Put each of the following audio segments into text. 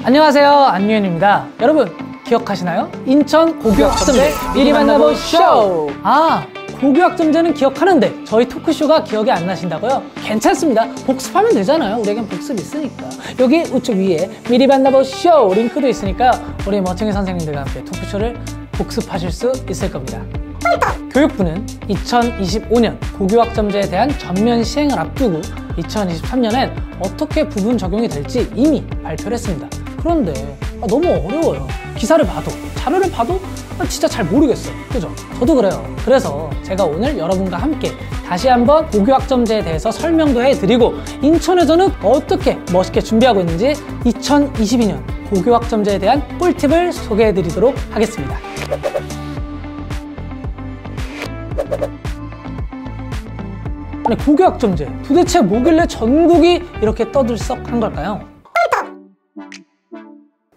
안녕하세요, 안유현입니다. 여러분 기억하시나요? 인천 고교학점제 미리 만나보 쇼! 고교학점제는 기억하는데 저희 토크쇼가 기억이 안 나신다고요? 괜찮습니다. 복습하면 되잖아요. 우리에겐 복습 있으니까. 여기 우측 위에 미리 만나보 쇼 링크도 있으니까 우리 멋쟁이 선생님들과 함께 토크쇼를 복습하실 수 있을 겁니다. 교육부는 2025년 고교학점제에 대한 전면 시행을 앞두고 2023년엔 어떻게 부분 적용이 될지 이미 발표를 했습니다. 그런데 너무 어려워요. 기사를 봐도, 자료를 봐도 진짜 잘 모르겠어요. 그죠? 저도 그래요. 그래서 제가 오늘 여러분과 함께 다시 한번 고교학점제에 대해서 설명도 해드리고 인천에서는 어떻게 멋있게 준비하고 있는지 2022년 고교학점제에 대한 꿀팁을 소개해드리도록 하겠습니다. 아니, 고교학점제 도대체 뭐길래 전국이 이렇게 떠들썩한 걸까요?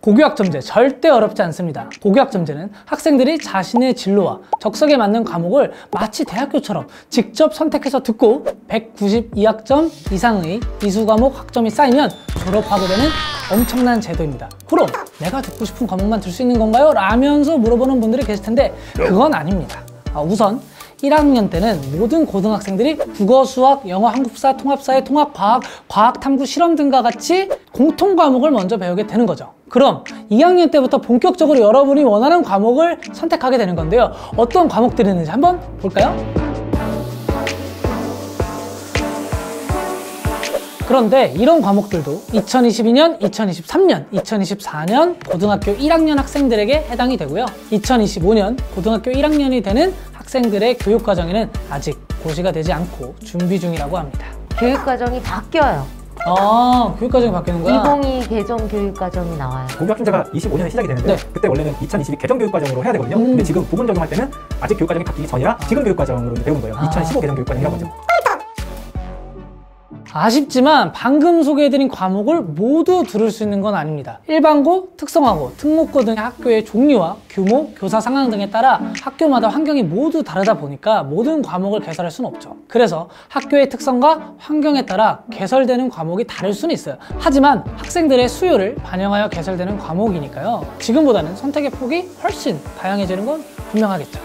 고교학점제 절대 어렵지 않습니다. 고교학점제는 학생들이 자신의 진로와 적성에 맞는 과목을 마치 대학교처럼 직접 선택해서 듣고 192학점 이상의 이수 과목 학점이 쌓이면 졸업하게 되는 엄청난 제도입니다. 그럼 내가 듣고 싶은 과목만 들 수 있는 건가요? 라면서 물어보는 분들이 계실 텐데 그건 아닙니다. 우선 1학년 때는 모든 고등학생들이 국어, 수학, 영어, 한국사, 통합사회, 통합과학, 과학탐구, 실험 등과 같이 공통 과목을 먼저 배우게 되는 거죠. 그럼 2학년 때부터 본격적으로 여러분이 원하는 과목을 선택하게 되는 건데요. 어떤 과목들이 있는지 한번 볼까요? 그런데 이런 과목들도 2022년, 2023년, 2024년 고등학교 1학년 학생들에게 해당이 되고요. 2025년 고등학교 1학년이 되는 학생들의 교육과정에는 아직 고시가 되지 않고 준비 중이라고 합니다. 교육과정이 바뀌어요. 교육과정이 바뀌는 거야? 2022 개정 교육과정이 나와요. 고교학점제가 25년에 시작이 되는데 그때 원래는 2022 개정 교육과정으로 해야 되거든요. 근데 지금 부분 적용할 때는 아직 교육과정이 바뀌기 전이라 지금 교육과정으로 배우는 거예요. 2015 개정 교육과정이라고 하죠. 아쉽지만 방금 소개해드린 과목을 모두 들을 수 있는 건 아닙니다. 일반고, 특성화고, 특목고 등의 학교의 종류와 규모, 교사 상황 등에 따라 학교마다 환경이 모두 다르다 보니까 모든 과목을 개설할 수는 없죠. 그래서 학교의 특성과 환경에 따라 개설되는 과목이 다를 수는 있어요. 하지만 학생들의 수요를 반영하여 개설되는 과목이니까요. 지금보다는 선택의 폭이 훨씬 다양해지는 건 분명하겠죠.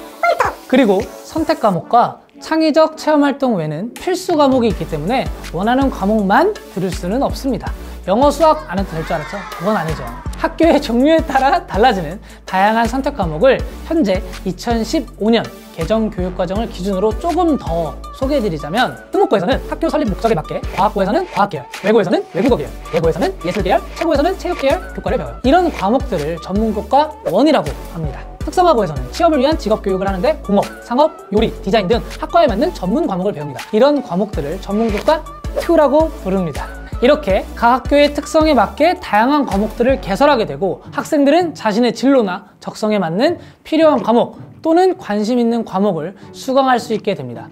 그리고 선택 과목과 창의적 체험활동 외에는 필수 과목이 있기 때문에 원하는 과목만 들을 수는 없습니다. 영어, 수학 안 해도 될 줄 알았죠? 그건 아니죠. 학교의 종류에 따라 달라지는 다양한 선택 과목을 현재 2015년 개정 교육과정을 기준으로 조금 더 소개해드리자면 특목고에서는 학교 설립 목적에 맞게 과학고에서는 과학계열, 외고에서는 외국어계열, 예고에서는 예술계열, 체고에서는 체육계열 교과를 배워요. 이런 과목들을 전문교과 1이라고 합니다. 특성화고에서는 취업을 위한 직업교육을 하는데 공업, 상업, 요리, 디자인 등 학과에 맞는 전문 과목을 배웁니다. 이런 과목들을 전문교과 2라고 부릅니다. 이렇게 각 학교의 특성에 맞게 다양한 과목들을 개설하게 되고 학생들은 자신의 진로나 적성에 맞는 필요한 과목 또는 관심 있는 과목을 수강할 수 있게 됩니다.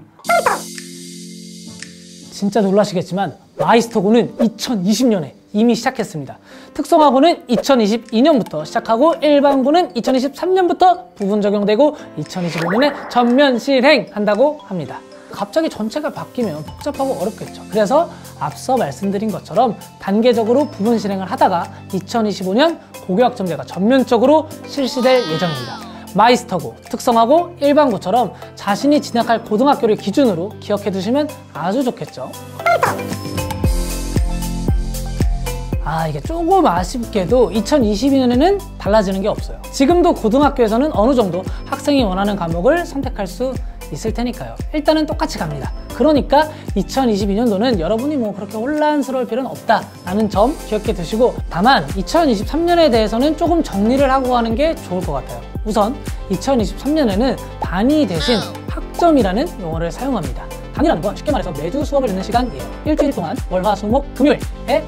진짜 놀라시겠지만 마이스터고는 2020년에 이미 시작했습니다. 특성화고는 2022년부터 시작하고 일반고는 2023년부터 부분 적용되고 2025년에 전면 실행한다고 합니다. 갑자기 전체가 바뀌면 복잡하고 어렵겠죠. 그래서 앞서 말씀드린 것처럼 단계적으로 부분 실행을 하다가 2025년 고교학점제가 전면적으로 실시될 예정입니다. 마이스터고, 특성화고, 일반고처럼 자신이 진학할 고등학교를 기준으로 기억해 두시면 아주 좋겠죠. 이게 조금 아쉽게도 2022년에는 달라지는 게 없어요. 지금도 고등학교에서는 어느 정도 학생이 원하는 과목을 선택할 수 있을 테니까요. 일단은 똑같이 갑니다. 그러니까 2022년도는 여러분이 그렇게 혼란스러울 필요는 없다라는 점 기억해 두시고, 다만 2023년에 대해서는 조금 정리를 하고 가는 게 좋을 것 같아요. 우선 2023년에는 단위 대신 학점이라는 용어를 사용합니다. 단위라는 건 쉽게 말해서 매주 수업을 듣는 시간이에요. 일주일 동안 월, 화, 수, 목, 금요일에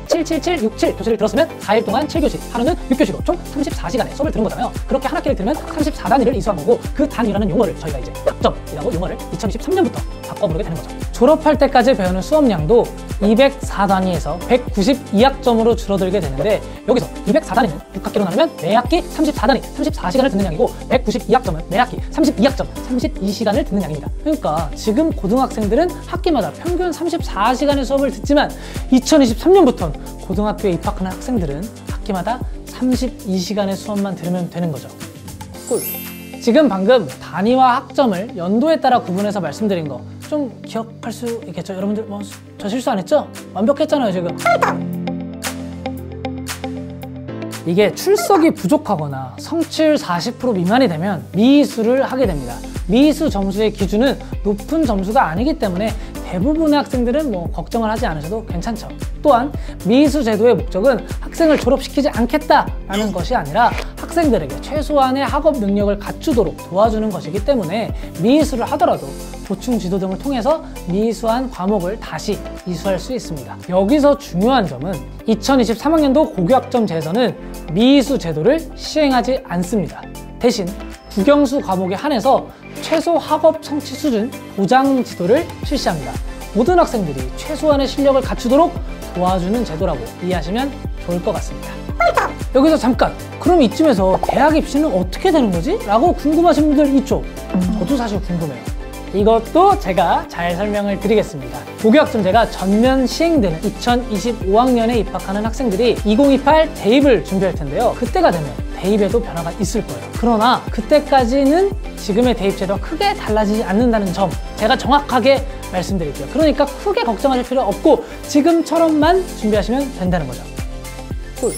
77767 교시를 들었으면 4일 동안 7교시, 하루는 6교시로 총 34시간의 수업을 들은 거잖아요. 그렇게 한 학기를 들으면 34단위를 이수한 거고, 그 단위라는 용어를 저희가 이제 학점이라고 용어를 2023년부터 바꿔 부르게 되는 거죠. 졸업할 때까지 배우는 수업량도 204단위에서 192학점으로 줄어들게 되는데, 여기서 204단위는 6학기로 나누면 매학기 34단위, 34시간을 듣는 양이고, 192학점은 매학기 32학점, 32시간을 듣는 양입니다. 그러니까 지금 고등학생들은 학기마다 평균 34시간의 수업을 듣지만 2023년부터는 고등학교에 입학하는 학생들은 학기마다 32시간의 수업만 들으면 되는 거죠. 꿀. 지금 방금 단위와 학점을 연도에 따라 구분해서 말씀드린 거 좀 기억할 수 있겠죠? 여러분들 저 실수 안 했죠? 완벽했잖아요 지금. 이게 출석이 부족하거나 성취율 40% 미만이 되면 미수를 하게 됩니다. 미수 점수의 기준은 높은 점수가 아니기 때문에 대부분의 학생들은 걱정을 하지 않으셔도 괜찮죠. 또한 미수 제도의 목적은 학생을 졸업시키지 않겠다라는 것이 아니라 학생들에게 최소한의 학업 능력을 갖추도록 도와주는 것이기 때문에 미수를 하더라도 보충 지도 등을 통해서 미수한 과목을 다시 이수할 수 있습니다. 여기서 중요한 점은 2023학년도 고교학점제에서는 미수 제도를 시행하지 않습니다. 대신 국영수 과목에 한해서 최소 학업 성취 수준 보장 지도를 실시합니다. 모든 학생들이 최소한의 실력을 갖추도록 도와주는 제도라고 이해하시면 좋을 것 같습니다. 여기서 잠깐! 그럼 이쯤에서 대학 입시는 어떻게 되는 거지? 라고 궁금하신 분들 있죠? 저도 사실 궁금해요. 이것도 제가 잘 설명을 드리겠습니다. 고교학점제가 전면 시행되는 2025학년에 입학하는 학생들이 2028 대입을 준비할 텐데요. 그때가 되면 대입에도 변화가 있을 거예요. 그러나 그때까지는 지금의 대입제도와 크게 달라지지 않는다는 점 제가 정확하게 말씀드릴게요. 그러니까 크게 걱정하실 필요 없고 지금처럼만 준비하시면 된다는 거죠. 꿀.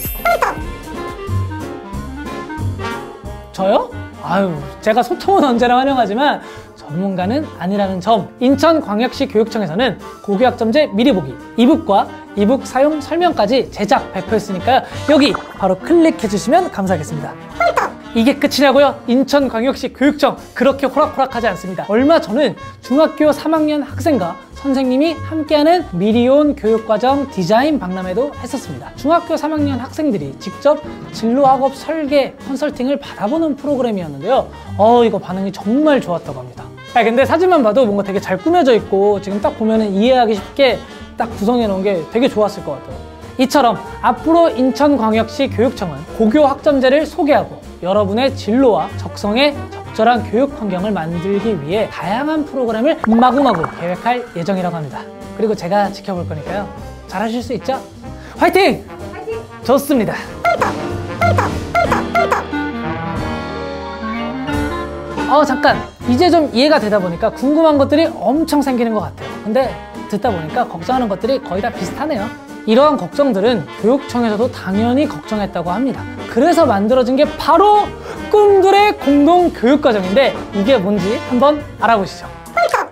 저요? 아유, 제가 소통은 언제나 환영하지만 전문가는 아니라는 점. 인천광역시 교육청에서는 고교학점제 미리 보기 이북과 이북 사용 설명까지 제작 발표했으니까요. 여기 바로 클릭해 주시면 감사하겠습니다. 이게 끝이냐고요? 인천광역시 교육청 그렇게 호락호락하지 않습니다. 얼마 전은 중학교 3학년 학생과 선생님이 함께하는 미리 온 교육과정 디자인 박람회도 했었습니다. 중학교 3학년 학생들이 직접 진로학업 설계 컨설팅을 받아보는 프로그램이었는데요. 이거 반응이 정말 좋았다고 합니다. 근데 사진만 봐도 뭔가 되게 잘 꾸며져 있고 지금 딱 보면은 이해하기 쉽게 딱 구성해 놓은 게 되게 좋았을 것 같아요. 이처럼 앞으로 인천광역시 교육청은 고교 학점제를 소개하고 여러분의 진로와 적성에 적절한 교육 환경을 만들기 위해 다양한 프로그램을 마구마구 계획할 예정이라고 합니다. 그리고 제가 지켜볼 거니까요. 잘하실 수 있죠? 화이팅! 화이팅! 좋습니다. 잠깐! 이제 좀 이해가 되다 보니까 궁금한 것들이 엄청 생기는 것 같아요. 근데 듣다 보니까 걱정하는 것들이 거의 다 비슷하네요. 이러한 걱정들은 교육청에서도 당연히 걱정했다고 합니다. 그래서 만들어진 게 바로 꿈들의 공동교육과정인데 이게 뭔지 한번 알아보시죠.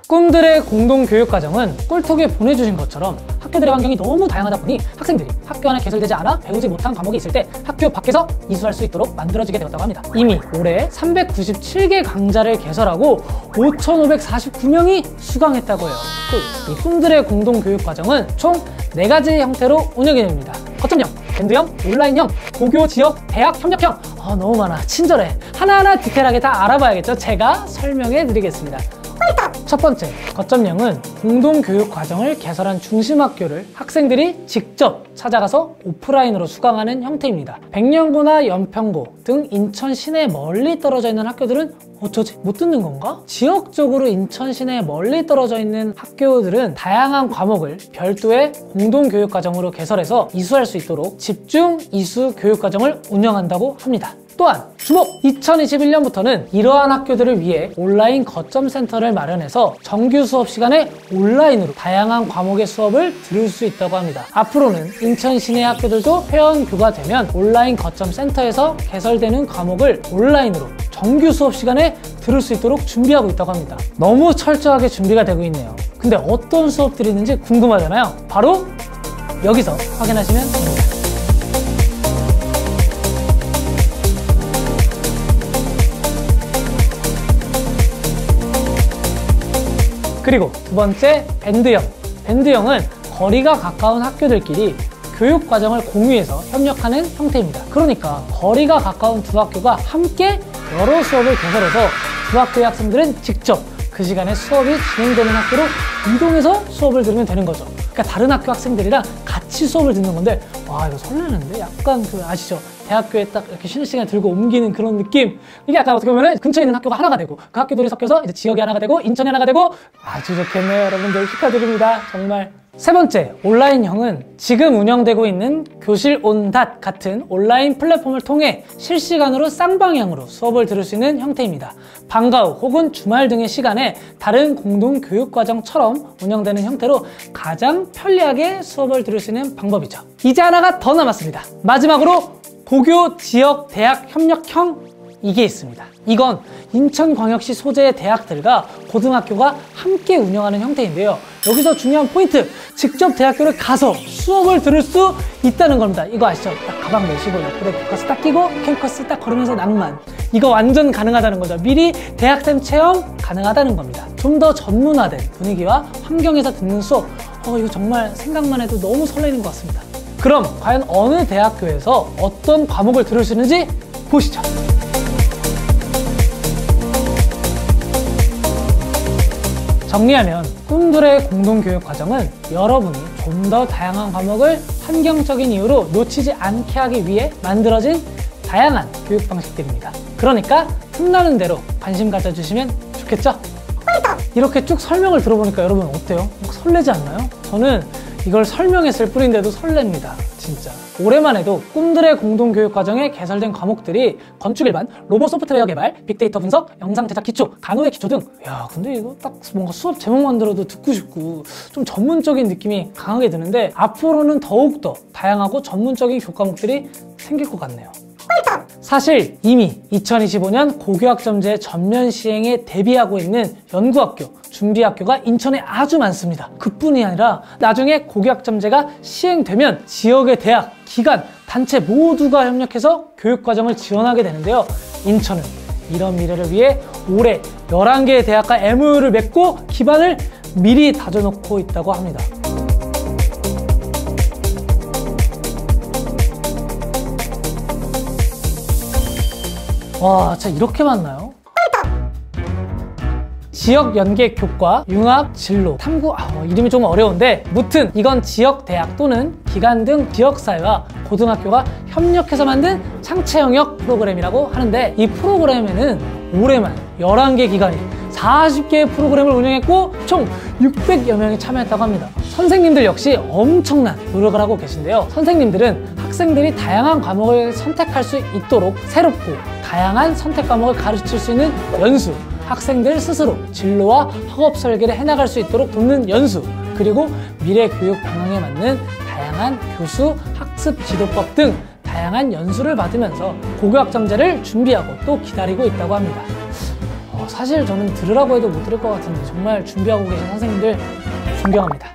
꿈들의 공동교육과정은 꿀톡에 보내주신 것처럼 학교들의 환경이 너무 다양하다 보니 학생들이 학교 안에 개설되지 않아 배우지 못한 과목이 있을 때 학교 밖에서 이수할 수 있도록 만들어지게 되었다고 합니다. 이미 올해 397개 강좌를 개설하고 5,549명이 수강했다고 해요. 이 꿈들의 공동교육과정은 총 4가지 형태로 운영이 됩니다. 거점형, 밴드형, 온라인형, 고교, 지역, 대학, 협력형. 너무 많아. 친절해. 하나하나 디테일하게 다 알아봐야겠죠? 제가 설명해 드리겠습니다. 첫 번째, 거점형은 공동교육과정을 개설한 중심학교를 학생들이 직접 찾아가서 오프라인으로 수강하는 형태입니다. 백령고나 연평고 등 인천 시내 멀리 떨어져 있는 학교들은 어쩌지? 못 듣는 건가? 지역적으로 인천 시내에 멀리 떨어져 있는 학교들은 다양한 과목을 별도의 공동교육과정으로 개설해서 이수할 수 있도록 집중 이수 교육과정을 운영한다고 합니다. 또한 주목! 2021년부터는 이러한 학교들을 위해 온라인 거점센터를 마련해서 정규 수업 시간에 온라인으로 다양한 과목의 수업을 들을 수 있다고 합니다. 앞으로는 인천 시내 학교들도 회원 교가되면 온라인 거점센터에서 개설되는 과목을 온라인으로 정규 수업 시간에 들을 수 있도록 준비하고 있다고 합니다. 너무 철저하게 준비가 되고 있네요. 근데 어떤 수업들이 있는지 궁금하잖아요. 바로 여기서 확인하시면 됩니다. 그리고 두 번째, 밴드형. 밴드형은 거리가 가까운 학교들끼리 교육과정을 공유해서 협력하는 형태입니다. 그러니까 거리가 가까운 두 학교가 함께 여러 수업을 개설해서 두 학교의 학생들은 직접 그 시간에 수업이 진행되는 학교로 이동해서 수업을 들으면 되는 거죠. 그러니까 다른 학교 학생들이랑 같이 수업을 듣는 건데 와 이거 설레는데? 약간 그 아시죠? 대학교에 딱 이렇게 쉬는 시간에 들고 옮기는 그런 느낌. 이게 약간 어떻게 보면 근처에 있는 학교가 하나가 되고 그 학교들이 섞여서 이제 지역이 하나가 되고 인천이 하나가 되고 아주 좋겠네요. 여러분들 축하드립니다. 정말. 세 번째, 온라인형은 지금 운영되고 있는 교실온닷 같은 온라인 플랫폼을 통해 실시간으로 쌍방향으로 수업을 들을 수 있는 형태입니다. 방과 후 혹은 주말 등의 시간에 다른 공동교육과정처럼 운영되는 형태로 가장 편리하게 수업을 들을 수 있는 방법이죠. 이제 하나가 더 남았습니다. 마지막으로 고교 지역 대학 협력형 이게 있습니다. 이건 인천광역시 소재의 대학들과 고등학교가 함께 운영하는 형태인데요. 여기서 중요한 포인트! 직접 대학교를 가서 수업을 들을 수 있다는 겁니다. 이거 아시죠? 딱 가방 메시고 옆으로 교과서 딱 끼고 캠퍼스 딱 걸으면서 낭만. 이거 완전 가능하다는 거죠. 미리 대학생 체험 가능하다는 겁니다. 좀 더 전문화된 분위기와 환경에서 듣는 수업. 이거 정말 생각만 해도 너무 설레는 것 같습니다. 그럼 과연 어느 대학교에서 어떤 과목을 들을 수 있는지 보시죠. 정리하면 꿈들의 공동교육과정은 여러분이 좀 더 다양한 과목을 환경적인 이유로 놓치지 않게 하기 위해 만들어진 다양한 교육 방식들입니다. 그러니까 틈나는 대로 관심 가져주시면 좋겠죠? 이렇게 쭉 설명을 들어보니까 여러분 어때요? 설레지 않나요? 저는 이걸 설명했을 뿐인데도 설렙니다. 진짜. 올해만 해도 꿈들의 공동교육과정에 개설된 과목들이 건축 일반, 로봇 소프트웨어 개발, 빅데이터 분석, 영상 제작 기초, 간호의 기초 등. 야, 근데 이거 딱 뭔가 수업 제목만 들어도 듣고 싶고 좀 전문적인 느낌이 강하게 드는데 앞으로는 더욱더 다양하고 전문적인 교과목들이 생길 것 같네요. 사실 이미 2025년 고교학점제 전면 시행에 대비하고 있는 연구학교, 준비학교가 인천에 아주 많습니다. 그뿐이 아니라 나중에 고교학점제가 시행되면 지역의 대학, 기관, 단체 모두가 협력해서 교육과정을 지원하게 되는데요. 인천은 이런 미래를 위해 올해 11개의 대학과 MOU를 맺고 기반을 미리 다져놓고 있다고 합니다. 와, 진짜 이렇게 많나요? 지역 연계 교과, 융합, 진로, 탐구, 이름이 좀 어려운데 무튼 이건 지역 대학 또는 기관 등 지역사회와 고등학교가 협력해서 만든 창체 영역 프로그램이라고 하는데 이 프로그램에는 올해만 11개 기관이 40개의 프로그램을 운영했고 총 600여 명이 참여했다고 합니다. 선생님들 역시 엄청난 노력을 하고 계신데요. 선생님들은 학생들이 다양한 과목을 선택할 수 있도록 새롭고 다양한 선택 과목을 가르칠 수 있는 연수, 학생들 스스로 진로와 학업 설계를 해나갈 수 있도록 돕는 연수, 그리고 미래 교육 방향에 맞는 다양한 교수, 학습 지도법 등 다양한 연수를 받으면서 고교학점제를 준비하고 또 기다리고 있다고 합니다. 사실 저는 들으라고 해도 못 들을 것 같은데 정말 준비하고 계신 선생님들 존경합니다.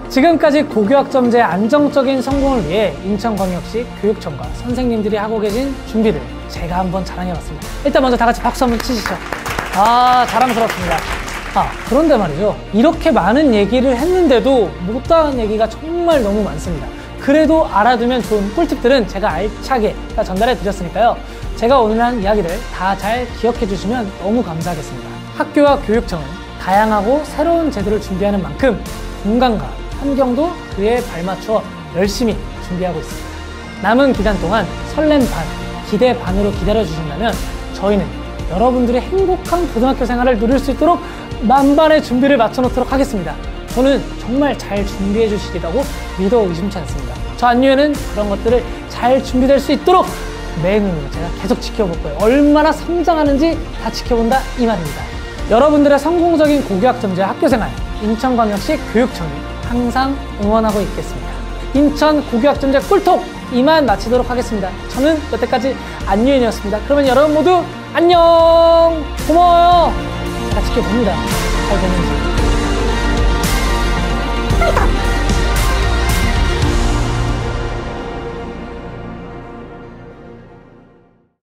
지금까지 고교학점제의 안정적인 성공을 위해 인천광역시 교육청과 선생님들이 하고 계신 준비를 제가 한번 자랑해봤습니다. 일단 먼저 다 같이 박수 한번 치시죠. 자랑스럽습니다. 그런데 말이죠. 이렇게 많은 얘기를 했는데도 못다한 얘기가 정말 너무 많습니다. 그래도 알아두면 좋은 꿀팁들은 제가 알차게 전달해 드렸으니까요. 제가 오늘 한 이야기를 다 잘 기억해 주시면 너무 감사하겠습니다. 학교와 교육청은 다양하고 새로운 제도를 준비하는 만큼 공간과 환경도 그에 발맞춰 열심히 준비하고 있습니다. 남은 기간 동안 설렘 반, 기대 반으로 기다려주신다면 저희는 여러분들의 행복한 고등학교 생활을 누릴 수 있도록 만반의 준비를 맞춰놓도록 하겠습니다. 저는 정말 잘 준비해 주시리라고 믿어 의심치 않습니다. 저 안유현은 그런 것들을 잘 준비될 수 있도록 매 눈으로 제가 계속 지켜볼 거예요. 얼마나 성장하는지 다 지켜본다 이 말입니다. 여러분들의 성공적인 고교학점제 학교생활 인천광역시 교육청이 항상 응원하고 있겠습니다. 인천 고교학점제 꿀톡 이만 마치도록 하겠습니다. 저는 여태까지 안유현이었습니다. 그러면 여러분 모두 안녕! 고마워요! 제가 지켜봅니다. 잘 되는지.